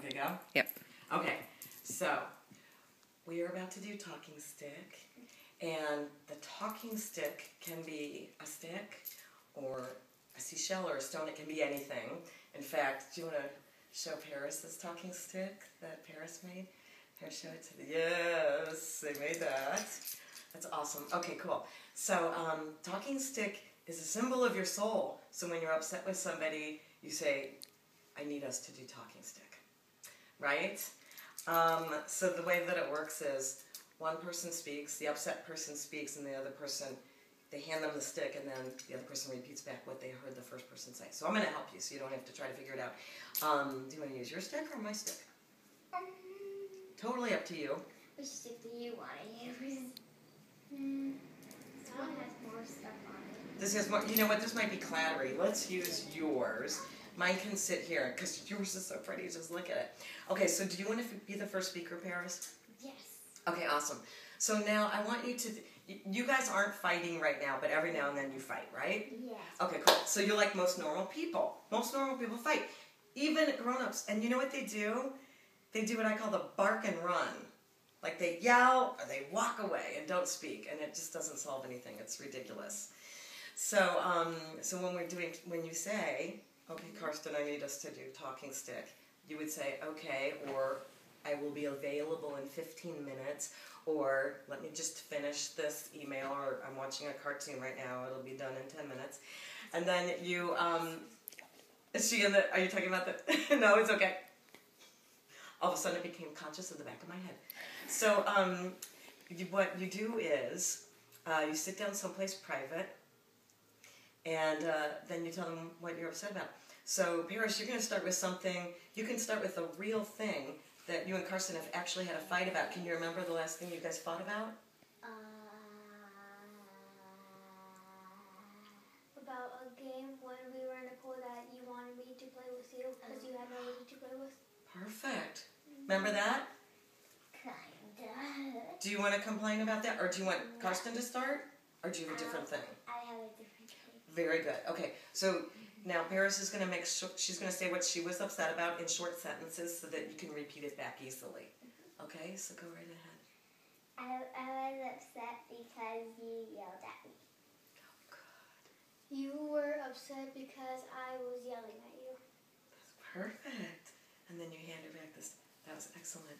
Okay, go? Yep. Okay, so we are about to do talking stick, and the talking stick can be a stick or a seashell or a stone. It can be anything. In fact, do you want to show Paris this talking stick that Paris made? Here, show it to the... Yes, they made that. That's awesome. Okay, cool. So, talking stick is a symbol of your soul. So when you're upset with somebody, you say, I need us to do talking stick. Right? So the way that it works is one person speaks, the upset person speaks, and the other person, they hand them the stick, and then the other person repeats back what they heard the first person say. So I'm going to help you so you don't have to try to figure it out. Do you want to use your stick or my stick? Totally up to you. Which stick do you want to use? This one has more stuff on it. This has more, you know what, this might be clattery. Let's use yours. Mine can sit here, because yours is so pretty, just look at it. Okay, so do you want to be the first speaker, Paris? Yes. Okay, awesome. So now I want you to, you guys aren't fighting right now, but every now and then you fight, right? Yes. Okay, cool. So you're like most normal people. Most normal people fight. Even grown-ups. And you know what they do? They do what I call the bark and run. Like they yell or they walk away and don't speak, and it just doesn't solve anything. It's ridiculous. So, so when you say, okay, Karsten, I need us to do talking stick, you would say, okay, or I will be available in 15 minutes, or let me just finish this email, or I'm watching a cartoon right now, it'll be done in 10 minutes. And then you, is she in the, are you talking about the, no, it's okay. All of a sudden it became conscious of the back of my head. So what you do is you sit down someplace private, and then you tell them what you're upset about. So Paris, you're going to start with something, you can start with a real thing that you and Karsten have actually had a fight about. Can you remember the last thing you guys fought about? About a game when we were in a pool that you wanted me to play with you because you had nobody to play with. Perfect. Remember that? Kinda. Do you want to complain about that, or do you want Karsten to start, or do you have a different thing? I have a different thing. Very good. Okay, so now Paris is going to make sure, she's going to say what she was upset about in short sentences so that you can repeat it back easily. Okay, so go right ahead. I was upset because you yelled at me. Oh, good. You were upset because I was yelling at you. That's perfect. And then you hand her back this. That was excellent.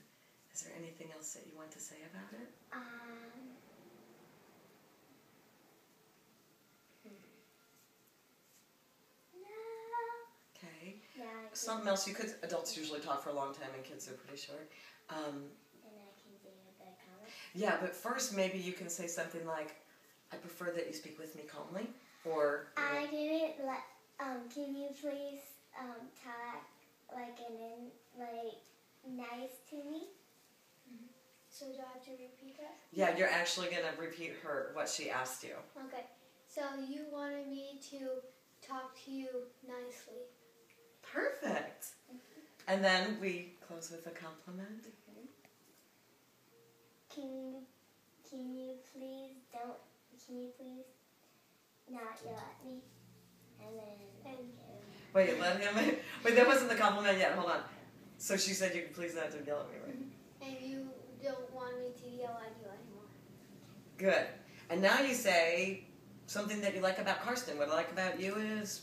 Is there anything else that you want to say about it? No. Okay. Yeah. Something else you could, adults usually talk for a long time and kids are pretty short. And I can say a bad comment. Yeah, but first maybe you can say something like, I prefer that you speak with me calmly, or... I didn't let, can you please, talk, like, nice to me? So do I have to repeat that? Yeah, you're actually going to repeat what she asked you. Okay. So you wanted me to talk to you nicely. Perfect. And then we close with a compliment. Can you please not yell at me? And then Wait, let him... Wait, that wasn't the compliment yet. Hold on. So she said you could please not to yell at me, right? And you don't want me to yell at you anymore. Good. And now you say something that you like about Karsten. What I like about you is...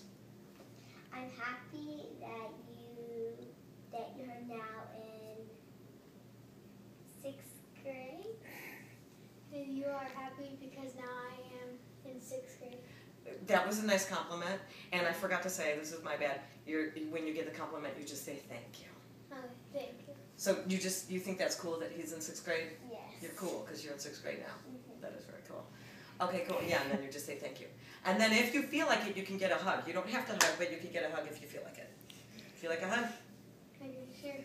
I'm happy that you're now in 6th grade. And you are happy because now I am in 6th grade. That was a nice compliment. And I forgot to say, this is my bad, when you get the compliment, you just say thank you. Oh, thank you. So you think that's cool that he's in 6th grade? Yes. You're cool because you're in 6th grade now. That is very cool. Okay, cool. Yeah, and then you just say thank you. And then if you feel like it, you can get a hug. You don't have to hug, but you can get a hug if you feel like it. Feel like a hug? Okay, sure.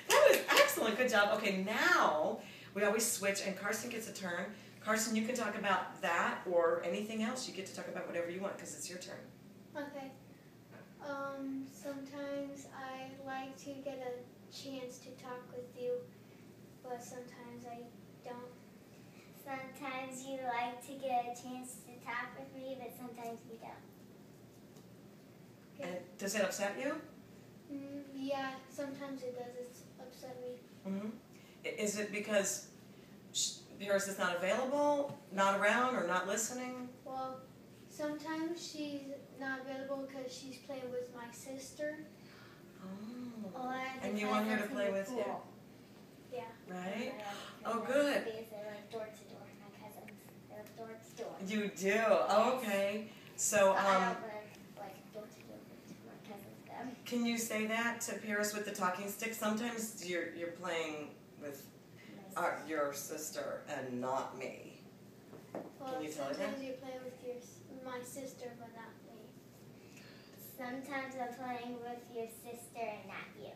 That was excellent. Good job. Okay, now we always switch, and Karsten gets a turn. Karsten, you can talk about that or anything else. You get to talk about whatever you want because it's your turn. Okay. Sometimes I like to get a chance to talk with you, but sometimes I don't. Sometimes you like to get a chance to talk with me, but sometimes you don't. And does that upset you? Yeah, sometimes it does upset me. Mm-hmm. Is it because Paris is not available, not around, or not listening? Well, sometimes she's not available because she's playing with my sister. Oh. Or And you want her to play with you? Yeah. Right? Oh, good. Because they live door to door. My cousins, they live door to door. You do? Oh, okay. So, But I don't live like door to door with my cousins though. can you say that to Paris with the talking stick? Sometimes you're playing with your sister and not me. Well, Can you tell her sometimes that? you're playing with my sister, but not me. Sometimes I'm playing with your sister and not you.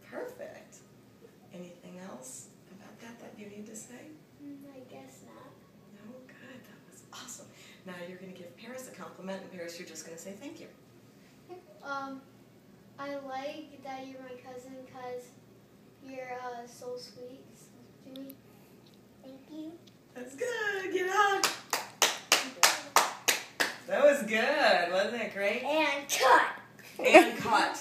Perfect. Anything else about that you need to say? I guess not. No? Good. That was awesome. Now you're going to give Paris a compliment, and Paris, you're just going to say thank you. I like that you're my cousin because you're so sweet to me. Thank you. That's good. Get on. That was good. Wasn't it great? And cut! And cut.